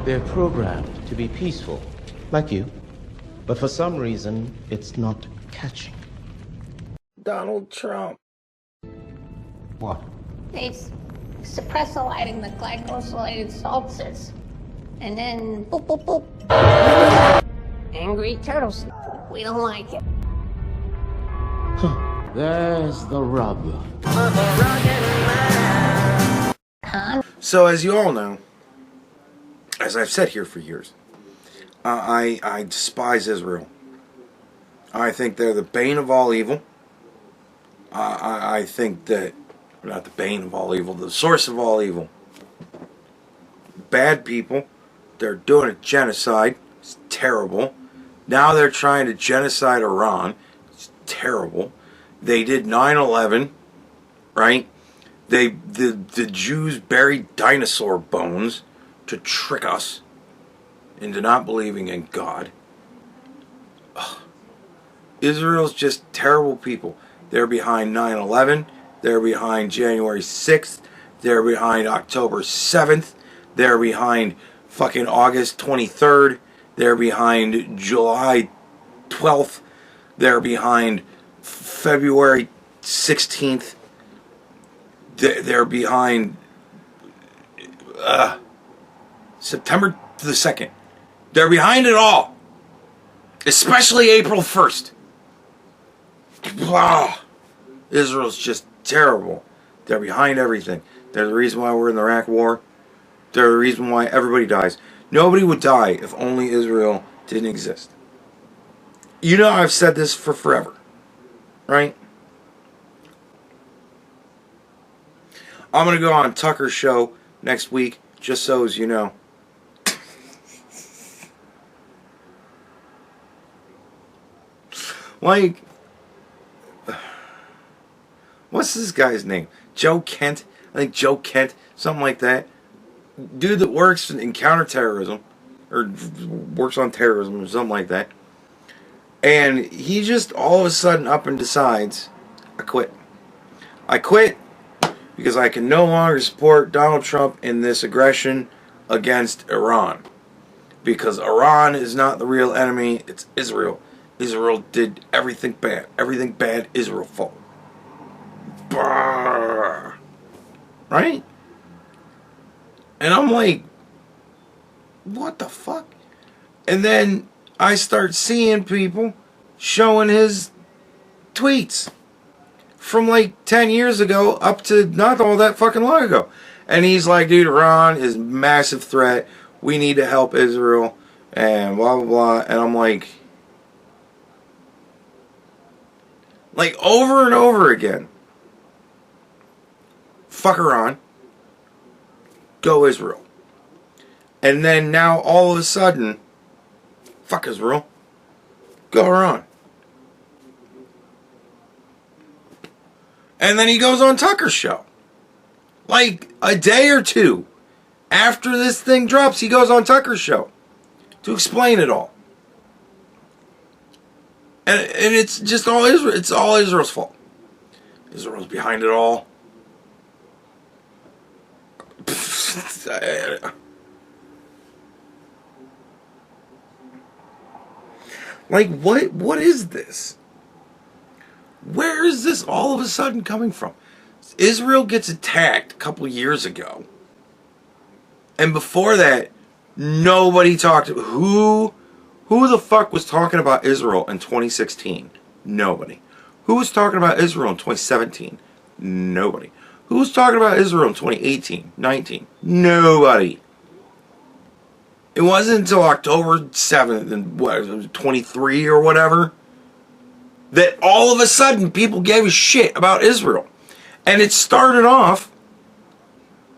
They're programmed to be peaceful, like you. But for some reason, it's not catching. Donald Trump. What? They suppress the lighting, the glycosylated salts, and then boop, boop, boop. Angry turtles. We don't like it. There's the rub. So as you all know, as I've said here for years, I despise Israel. I think they're the bane of all evil. I think that, not the bane of all evil, the source of all evil. Bad people. They're doing a genocide. It's terrible. Now they're trying to genocide Iran. It's terrible. They did 9/11, right? The Jews buried dinosaur bones to trick us into not believing in God. Ugh. Israel's just terrible people. They're behind 9/11. They're behind January 6th. They're behind October 7th. They're behind fucking August 23rd. They're behind July 12th. They're behind February 16th. They're behind September the 2nd. They're behind it all. Especially April 1st. Blah. Israel's just terrible. They're behind everything. They're the reason why we're in the Iraq War. They're the reason why everybody dies. Nobody would die if only Israel didn't exist. You know I've said this for forever. Right? I'm going to go on Tucker's show next week, just so as you know. Like, what's this guy's name? Joe Kent? I think Joe Kent, something like that. Dude that works in counterterrorism, or works on terrorism, or something like that. And he just all of a sudden up and decides, I quit. I quit because I can no longer support Donald Trump in this aggression against Iran. Because Iran is not the real enemy, it's Israel. Israel did everything bad. Everything bad, Israel fault. Brrr. Right? And I'm like, what the fuck? And then I start seeing people showing his tweets from like 10 years ago up to not all that fucking long ago. And he's like, dude, Iran is a massive threat. We need to help Israel. And blah, blah, blah. And I'm like over and over again. Fuck Iran. Go Israel. And then now all of a sudden, fuck Israel. Go Iran. And then he goes on Tucker's show. Like a day or two after this thing drops, he goes on Tucker's show to explain it all. And it's just all Israel. It's all Israel's fault. Israel's behind it all. Like, what is this? Where is this all of a sudden coming from? Israel gets attacked a couple years ago. And before that, nobody talked. Who the fuck was talking about Israel in 2016? Nobody. Who was talking about Israel in 2017? Nobody. Who was talking about Israel in 2018, 19? Nobody. It wasn't until October 7th and what, it was 23 or whatever, that all of a sudden people gave a shit about Israel. And it started off,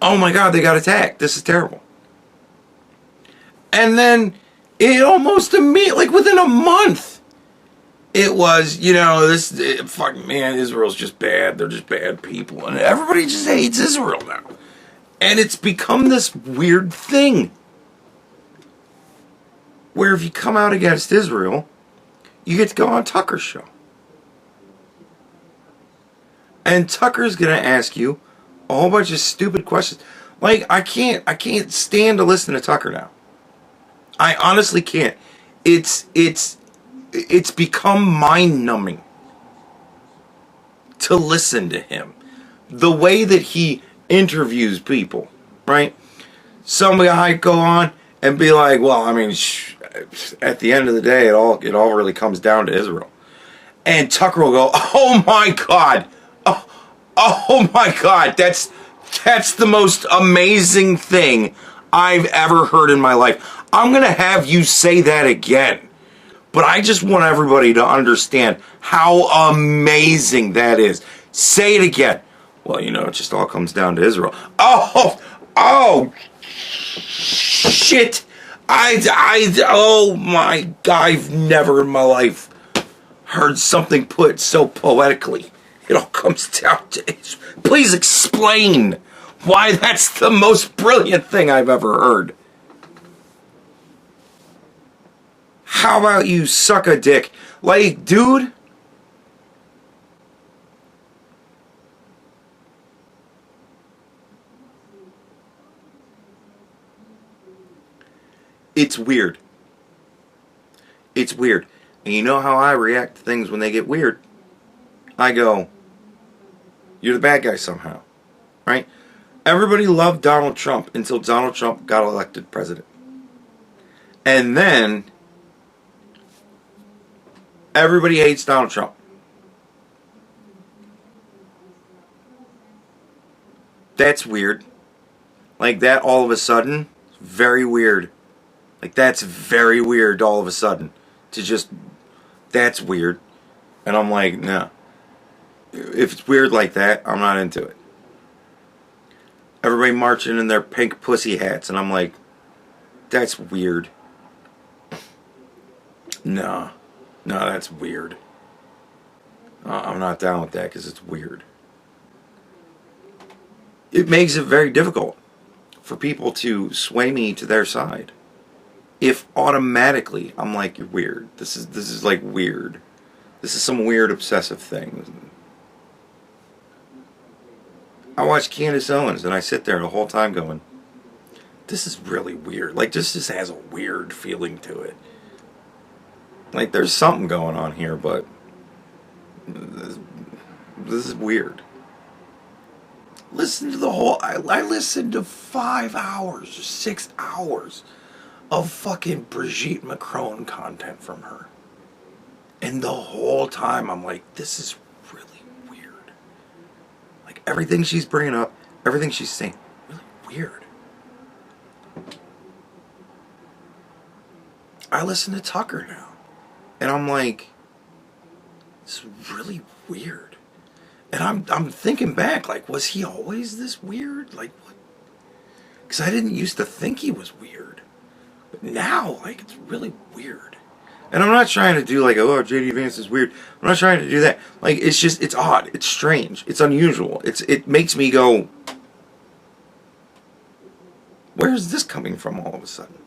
oh my God, they got attacked. This is terrible. And then it almost immediately, like within a month, it was, fuck man, Israel's just bad. They're just bad people. And everybody just hates Israel now. And it's become this weird thing. Where if you come out against Israel, you get to go on Tucker's show. And Tucker's going to ask you a whole bunch of stupid questions. Like, I can't stand to listen to Tucker now. I honestly can't. It's become mind-numbing to listen to him. The way that he interviews people, right? Some guy go on and be like, well, I mean, at the end of the day, it all really comes down to Israel. And Tucker will go, oh my God. Oh my God. That's the most amazing thing I've ever heard in my life. I'm going to have you say that again. But I just want everybody to understand how amazing that is. Say it again. Well, you know, it just all comes down to Israel. Oh, shit. Oh my God, I've never in my life heard something put so poetically. It all comes down to Israel. Please explain why that's the most brilliant thing I've ever heard. How about you suck a dick? Like, dude. It's weird. It's weird. And you know how I react to things when they get weird? I go, you're the bad guy somehow. Right? Everybody loved Donald Trump until Donald Trump got elected president. And then everybody hates Donald Trump. That's weird. Like that all of a sudden, very weird. Like that's very weird all of a sudden. To just, that's weird. And I'm like, no. If it's weird like that, I'm not into it. Everybody marching in their pink pussy hats, and I'm like, that's weird. No, that's weird. I'm not down with that because it's weird. It makes it very difficult for people to sway me to their side. If automatically I'm like, you're weird. This is like weird. This is some weird obsessive thing. I watch Candace Owens and I sit there the whole time going, this is really weird. Like this just has a weird feeling to it. Like there's something going on here, but this is weird. Listen to the whole, I listened to 5 hours or 6 hours of fucking Brigitte Macron content from her. And the whole time I'm like, this is really weird. Like everything she's bringing up, everything she's saying, really weird. I listen to Tucker now. And I'm like, this is really weird. And I'm thinking back, like, was he always this weird? Like, what? Because I didn't used to think he was weird. But now, like, it's really weird. And I'm not trying to do, like, oh, J.D. Vance is weird. I'm not trying to do that. Like, it's just, it's odd. It's strange. It's unusual. It makes me go, where is this coming from all of a sudden?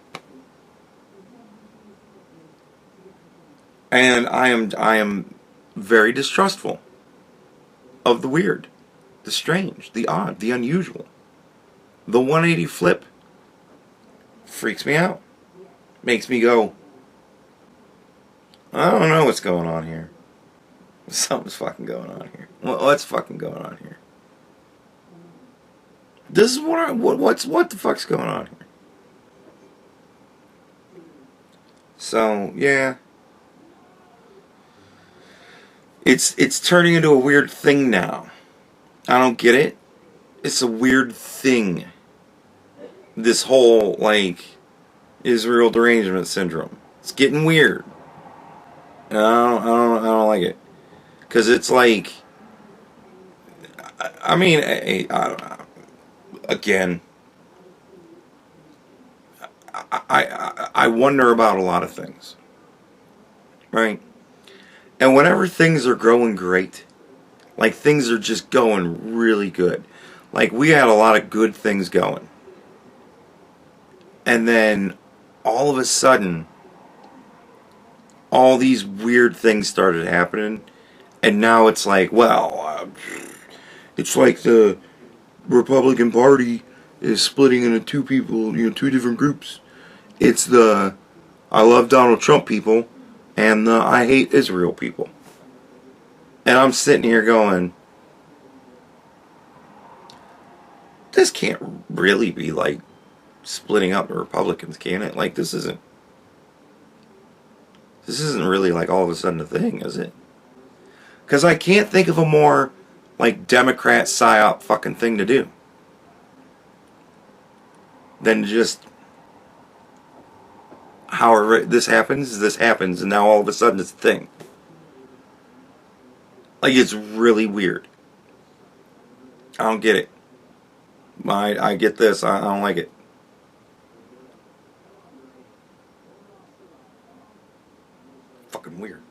And I am very distrustful of the weird, the strange, the odd, the unusual. The 180 flip freaks me out. Makes me go, I don't know what's going on here. Something's fucking going on here. What's fucking going on here? This is what the fuck's going on here? So, yeah. It's turning into a weird thing now. I don't get it. It's a weird thing. This whole, like, Israel derangement syndrome. It's getting weird. And I don't like it. Because it's like, I mean, again, I wonder about a lot of things. Right? And whenever things are growing great, like things are just going really good, like we had a lot of good things going, and then all of a sudden, all these weird things started happening, and now it's like, well, it's like the Republican Party is splitting into two different groups, It's the I love Donald Trump people and the I hate Israel people. And I'm sitting here going, this can't really be like splitting up the Republicans, can it? Like, this isn't really like all of a sudden a thing, is it? Because I can't think of a more like Democrat psyop fucking thing to do than just however this happens, and now all of a sudden it's a thing. Like, it's really weird. I don't get it. I get this. I don't like it. Fucking weird.